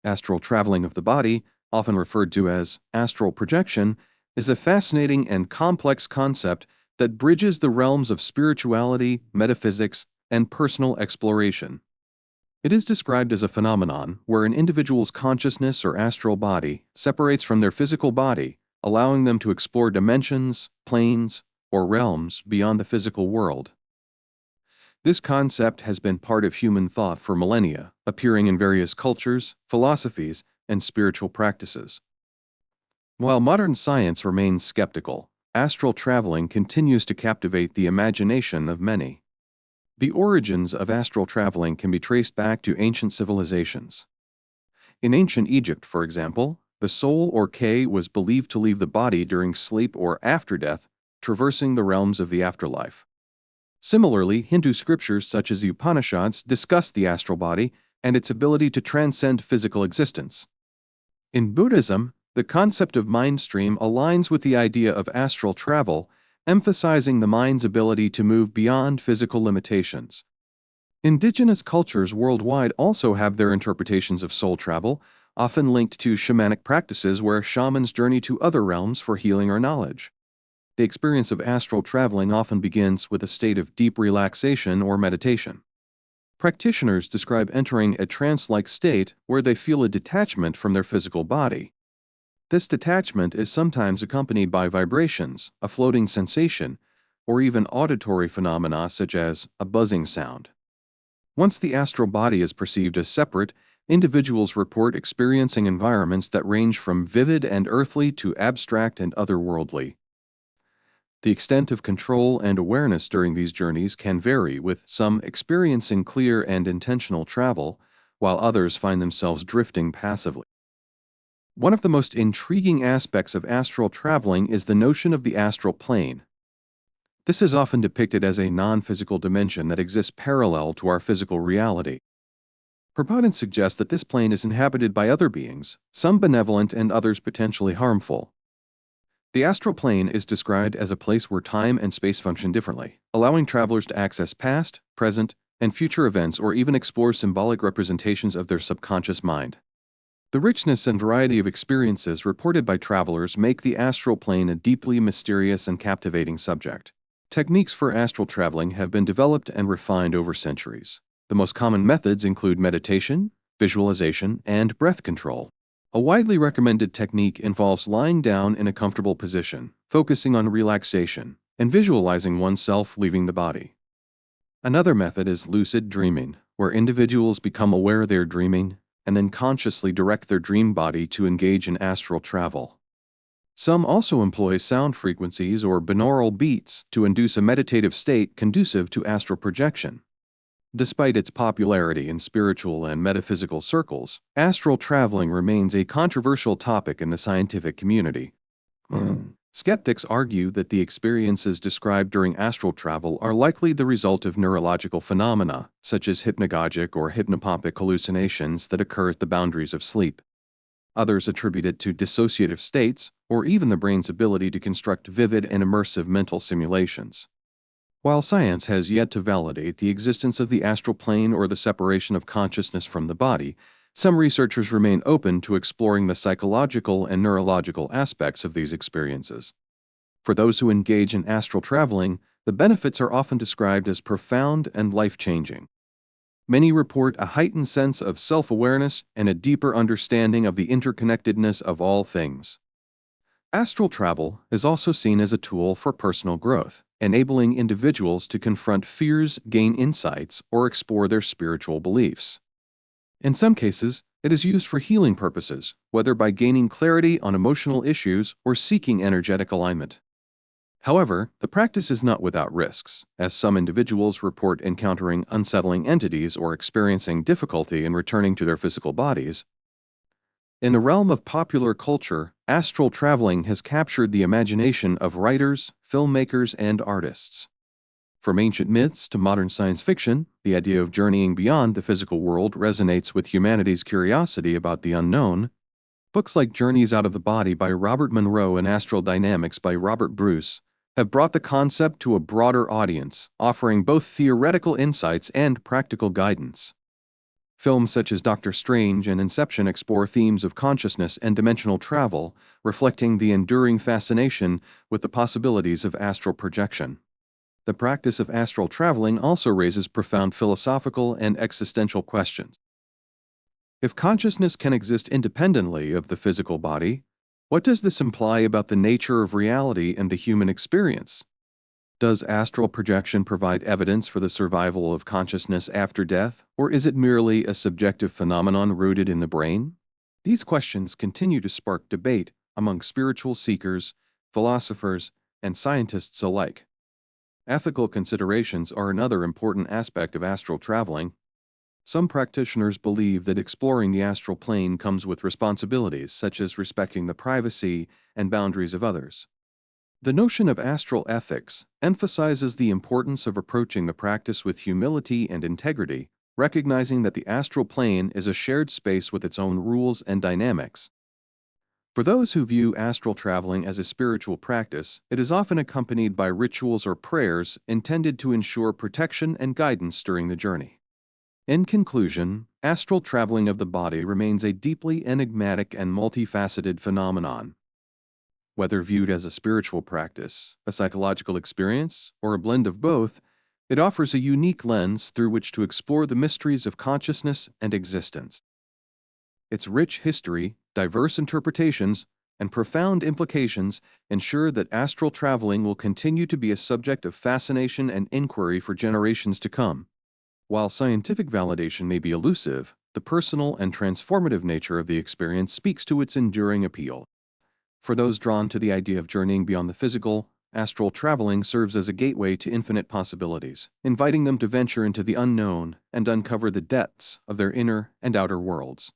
Astral traveling of the body, often referred to as astral projection, is a fascinating and complex concept that bridges the realms of spirituality, metaphysics, and personal exploration. It is described as a phenomenon where an individual's consciousness or astral body separates from their physical body, allowing them to explore dimensions, planes, or realms beyond the physical world. This concept has been part of human thought for millennia, appearing in various cultures, philosophies, and spiritual practices. While modern science remains skeptical, astral traveling continues to captivate the imagination of many. The origins of astral traveling can be traced back to ancient civilizations. In ancient Egypt, for example, the soul or K was believed to leave the body during sleep or after death, traversing the realms of the afterlife. Similarly, Hindu scriptures such as the Upanishads discuss the astral body and its ability to transcend physical existence. In Buddhism, the concept of mind stream aligns with the idea of astral travel, emphasizing the mind's ability to move beyond physical limitations. Indigenous cultures worldwide also have their interpretations of soul travel, often linked to shamanic practices where shamans journey to other realms for healing or knowledge. The experience of astral traveling often begins with a state of deep relaxation or meditation. Practitioners describe entering a trance-like state where they feel a detachment from their physical body. This detachment is sometimes accompanied by vibrations, a floating sensation, or even auditory phenomena such as a buzzing sound. Once the astral body is perceived as separate, individuals report experiencing environments that range from vivid and earthly to abstract and otherworldly. The extent of control and awareness during these journeys can vary, with some experiencing clear and intentional travel, while others find themselves drifting passively. One of the most intriguing aspects of astral traveling is the notion of the astral plane. This is often depicted as a non-physical dimension that exists parallel to our physical reality. Proponents suggest that this plane is inhabited by other beings, some benevolent and others potentially harmful. The astral plane is described as a place where time and space function differently, allowing travelers to access past, present, and future events or even explore symbolic representations of their subconscious mind. The richness and variety of experiences reported by travelers make the astral plane a deeply mysterious and captivating subject. Techniques for astral traveling have been developed and refined over centuries. The most common methods include meditation, visualization, and breath control. A widely recommended technique involves lying down in a comfortable position, focusing on relaxation, and visualizing oneself leaving the body. Another method is lucid dreaming, where individuals become aware they're dreaming and then consciously direct their dream body to engage in astral travel. Some also employ sound frequencies or binaural beats to induce a meditative state conducive to astral projection. Despite its popularity in spiritual and metaphysical circles, astral traveling remains a controversial topic in the scientific community. Skeptics argue that the experiences described during astral travel are likely the result of neurological phenomena, such as hypnagogic or hypnopompic hallucinations that occur at the boundaries of sleep. Others attribute it to dissociative states, or even the brain's ability to construct vivid and immersive mental simulations. While science has yet to validate the existence of the astral plane or the separation of consciousness from the body, some researchers remain open to exploring the psychological and neurological aspects of these experiences. For those who engage in astral traveling, the benefits are often described as profound and life-changing. Many report a heightened sense of self-awareness and a deeper understanding of the interconnectedness of all things. Astral travel is also seen as a tool for personal growth, enabling individuals to confront fears, gain insights, or explore their spiritual beliefs. In some cases, it is used for healing purposes, whether by gaining clarity on emotional issues or seeking energetic alignment. However, the practice is not without risks, as some individuals report encountering unsettling entities or experiencing difficulty in returning to their physical bodies. In the realm of popular culture, astral traveling has captured the imagination of writers, filmmakers, and artists. From ancient myths to modern science fiction, the idea of journeying beyond the physical world resonates with humanity's curiosity about the unknown. Books like Journeys Out of the Body by Robert Monroe and Astral Dynamics by Robert Bruce have brought the concept to a broader audience, offering both theoretical insights and practical guidance. Films such as Doctor Strange and Inception explore themes of consciousness and dimensional travel, reflecting the enduring fascination with the possibilities of astral projection. The practice of astral traveling also raises profound philosophical and existential questions. If consciousness can exist independently of the physical body, what does this imply about the nature of reality and the human experience? Does astral projection provide evidence for the survival of consciousness after death, or is it merely a subjective phenomenon rooted in the brain? These questions continue to spark debate among spiritual seekers, philosophers, and scientists alike. Ethical considerations are another important aspect of astral traveling. Some practitioners believe that exploring the astral plane comes with responsibilities such as respecting the privacy and boundaries of others. The notion of astral ethics emphasizes the importance of approaching the practice with humility and integrity, recognizing that the astral plane is a shared space with its own rules and dynamics. For those who view astral traveling as a spiritual practice, it is often accompanied by rituals or prayers intended to ensure protection and guidance during the journey. In conclusion, astral traveling of the body remains a deeply enigmatic and multifaceted phenomenon. Whether viewed as a spiritual practice, a psychological experience, or a blend of both, it offers a unique lens through which to explore the mysteries of consciousness and existence. Its rich history, diverse interpretations, and profound implications ensure that astral traveling will continue to be a subject of fascination and inquiry for generations to come. While scientific validation may be elusive, the personal and transformative nature of the experience speaks to its enduring appeal. For those drawn to the idea of journeying beyond the physical, astral traveling serves as a gateway to infinite possibilities, inviting them to venture into the unknown and uncover the depths of their inner and outer worlds.